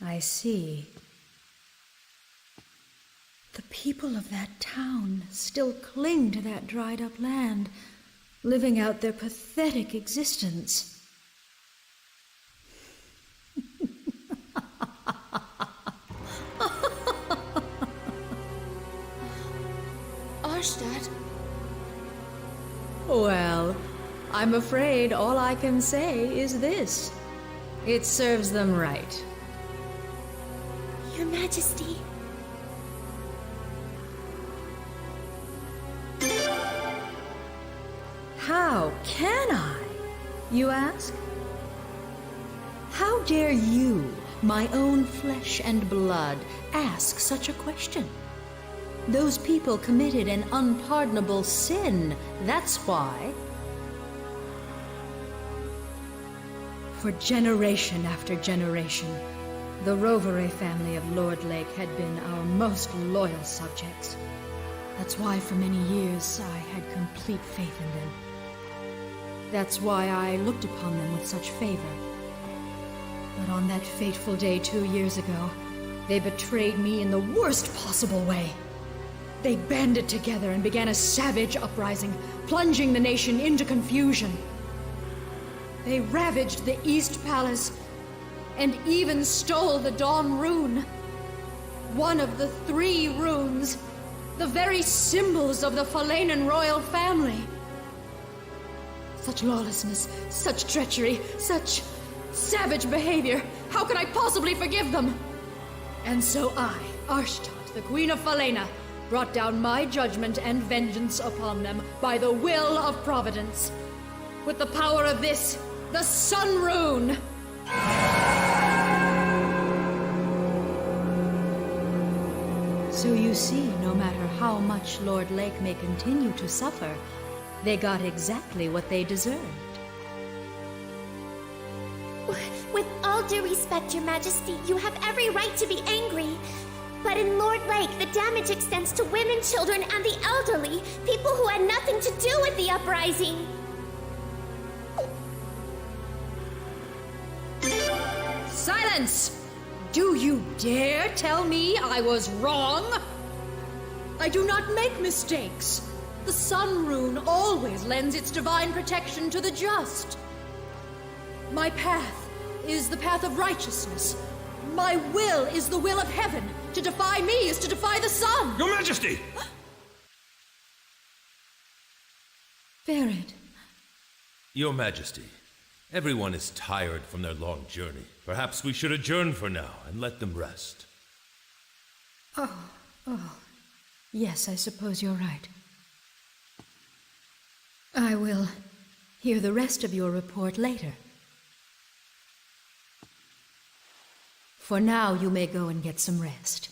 I see. The people of that town still cling to that dried-up land, living out their pathetic existence. Arstad? Well, I'm afraid all I can say is this. It serves them right. Your Majesty. How can I, you ask? How dare you, my own flesh and blood, ask such a question? Those people committed an unpardonable sin, that's why. For generation after generation, the Rovere family of Lord Lake had been our most loyal subjects. That's why for many years I had complete faith in them. That's why I looked upon them with such favor. But on that fateful day 2 years ago, they betrayed me in the worst possible way. They banded together and began a savage uprising, plunging the nation into confusion. They ravaged the East Palace and even stole the Dawn Rune. One of the 3 runes, the very symbols of the Falanan royal family. Such lawlessness, such treachery, such savage behavior. How could I possibly forgive them? And so I, Arstad, the Queen of Falena, brought down my judgment and vengeance upon them by the will of Providence. With the power of this, the Sun Rune! So you see, no matter how much Lord Lake may continue to suffer, they got exactly what they deserved. With all due respect, Your Majesty, you have every right to be angry. But in Lord Lake, the damage extends to women, children, and the elderly, people who had nothing to do with the uprising. Silence! Do you dare tell me I was wrong? I do not make mistakes. The Sun Rune always lends its divine protection to the just. My path is the path of righteousness. My will is the will of heaven. To defy me is to defy the sun. Your Majesty! Barret. Your Majesty, everyone is tired from their long journey. Perhaps we should adjourn for now and let them rest. Oh. Yes, I suppose you're right. I will hear the rest of your report later. For now, you may go and get some rest.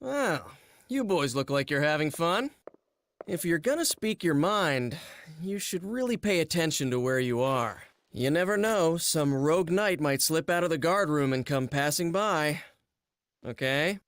Well, you boys look like you're having fun. If you're gonna speak your mind, you should really pay attention to where you are. You never know, some rogue knight might slip out of the guard room and come passing by. Okay?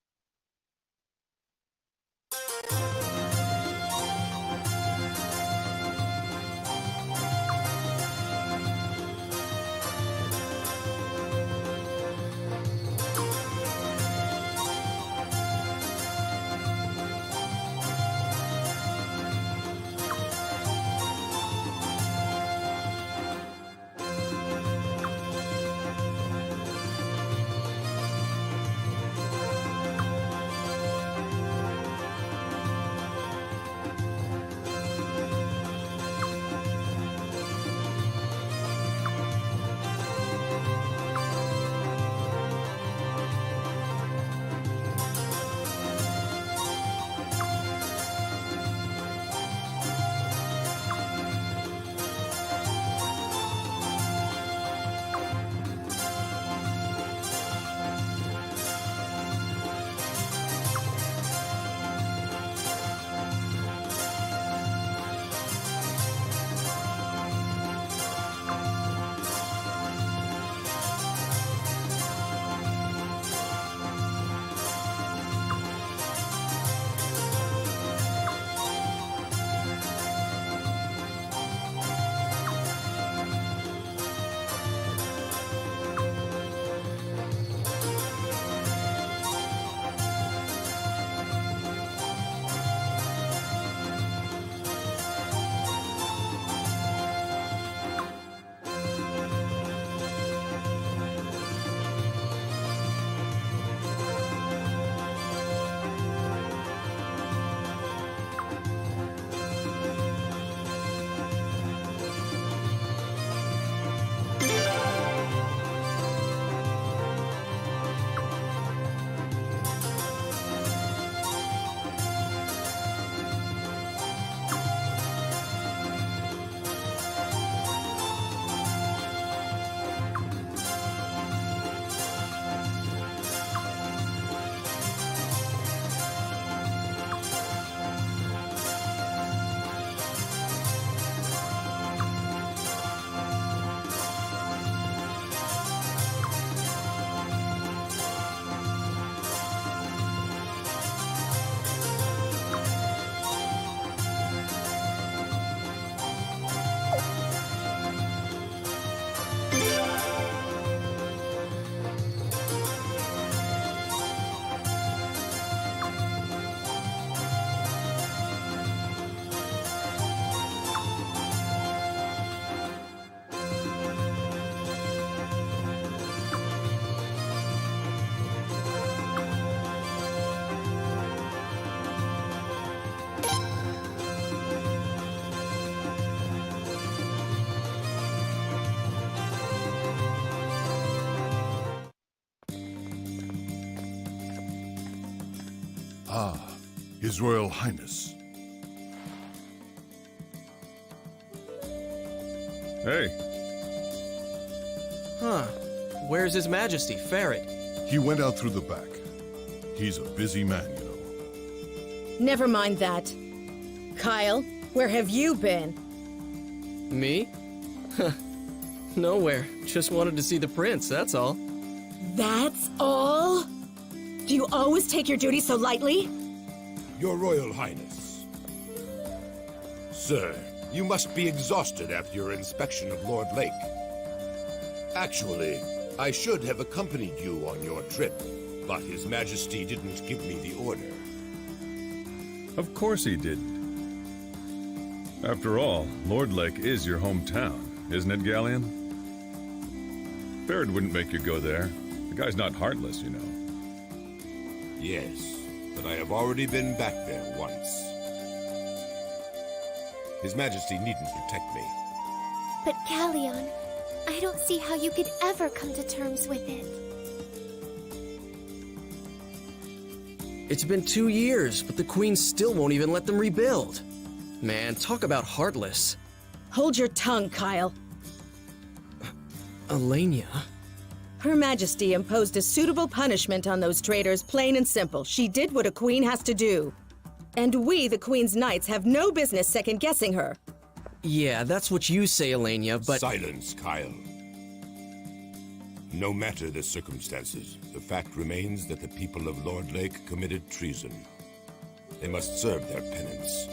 Ah, His Royal Highness. Hey, Huh. Where's His Majesty, Ferret? He went out through the back. He's a busy man, you know. Never mind that. Kyle, where have you been? Me? Nowhere. Just wanted to see the prince, that's all. That's all? Do you always take your duty so lightly? Your Royal Highness. Sir, you must be exhausted after your inspection of Lord Lake. Actually, I should have accompanied you on your trip, but His Majesty didn't give me the order. of course he didn't. After all, Lord Lake is your hometown, isn't it, Galleon? Ferret wouldn't make you go there. The guy's not heartless, you know. Yes, but I have already been back there once. His Majesty needn't protect me. But Galleon, I don't see how you could ever come to terms with it. It's been 2 years, but the Queen still won't even let them rebuild. Man, talk about heartless. Hold your tongue, Kyle. Elenia? Her Majesty imposed a suitable punishment on those traitors, plain and simple. She did what a queen has to do. And we, the Queen's Knights, have no business second-guessing her. Yeah, that's what you say, Elenia, but... Silence, Kyle. No matter the circumstances, the fact remains that the people of Lord Lake committed treason. They must serve their penance.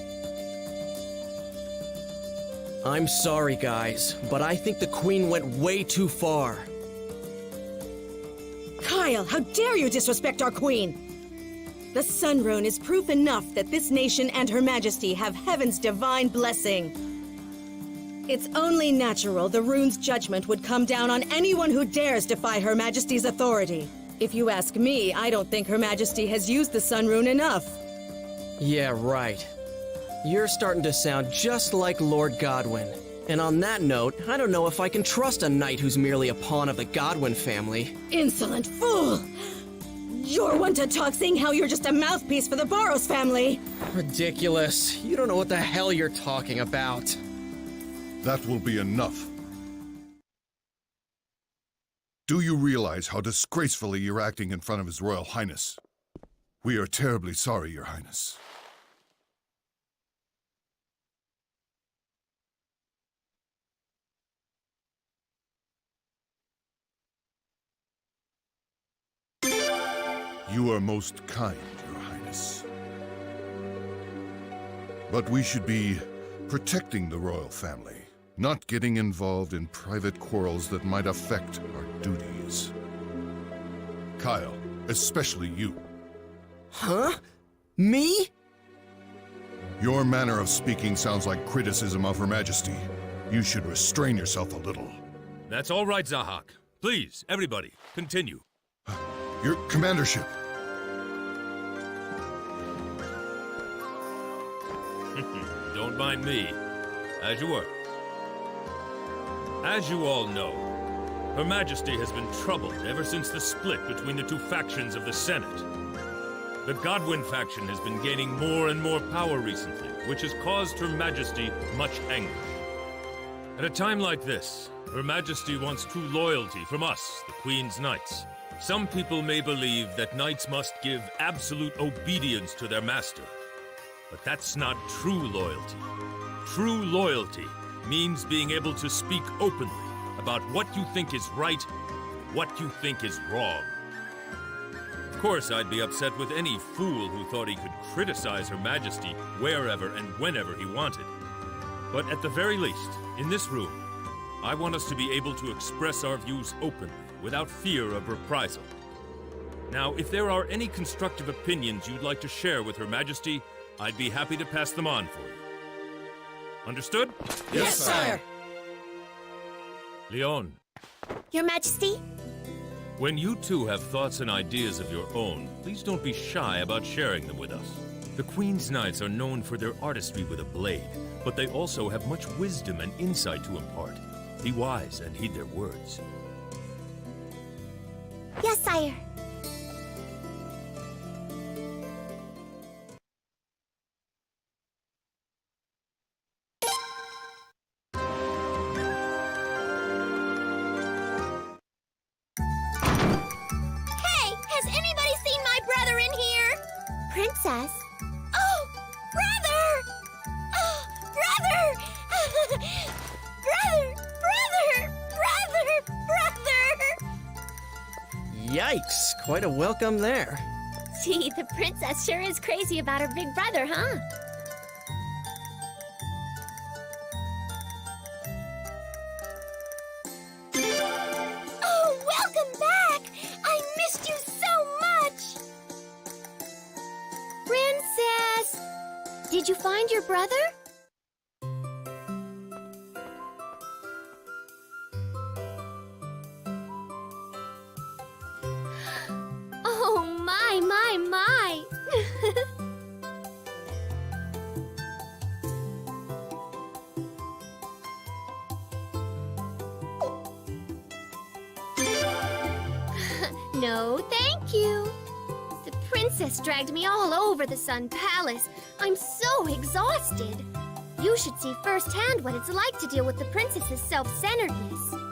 I'm sorry, guys, but I think the Queen went way too far. Kyle, how dare you disrespect our Queen! The Sun Rune is proof enough that this nation and Her Majesty have Heaven's divine blessing. It's only natural the rune's judgment would come down on anyone who dares defy Her Majesty's authority. If you ask me, I don't think Her Majesty has used the Sun Rune enough. Yeah, right. You're starting to sound just like Lord Godwin. And on that note, I don't know if I can trust a knight who's merely a pawn of the Godwin family. Insolent fool! You're one to talk saying how you're just a mouthpiece for the Boros family! Ridiculous. You don't know what the hell you're talking about. That will be enough. Do you realize how disgracefully you're acting in front of His Royal Highness? We are terribly sorry, Your Highness. You are most kind, Your Highness. But we should be protecting the royal family, not getting involved in private quarrels that might affect our duties. Kyle, especially you. Huh? Me? Your manner of speaking sounds like criticism of Her Majesty. You should restrain yourself a little. That's all right, Zahak. Please, everybody, continue. Your commandership. Don't mind me. As you were. As you all know, Her Majesty has been troubled ever since the split between the two factions of the Senate. The Godwin faction has been gaining more and more power recently, which has caused Her Majesty much anger. At a time like this, Her Majesty wants true loyalty from us, the Queen's Knights. Some people may believe that knights must give absolute obedience to their master. But that's not true loyalty. True loyalty means being able to speak openly about what you think is right, what you think is wrong. Of course, I'd be upset with any fool who thought he could criticize Her Majesty wherever and whenever he wanted. But at the very least, in this room, I want us to be able to express our views openly, without fear of reprisal. Now, if there are any constructive opinions you'd like to share with Her Majesty, I'd be happy to pass them on for you. Understood? Yes, sire! Leon, Your Majesty? when you two have thoughts and ideas of your own, please don't be shy about sharing them with us. The Queen's Knights are known for their artistry with a blade, but they also have much wisdom and insight to impart. Be wise and heed their words. Yes, sire. Hey, has anybody seen my brother in here? Princess? Oh, brother! Oh, brother! brother! Yikes, quite a welcome there. Gee, the princess sure is crazy about her big brother, huh? Oh, welcome back! I missed you so much! Princess! Did you find your brother? Oh, my! No, thank you. The princess dragged me all over the Sun Palace. I'm so exhausted. You should see firsthand what it's like to deal with the princess's self-centeredness.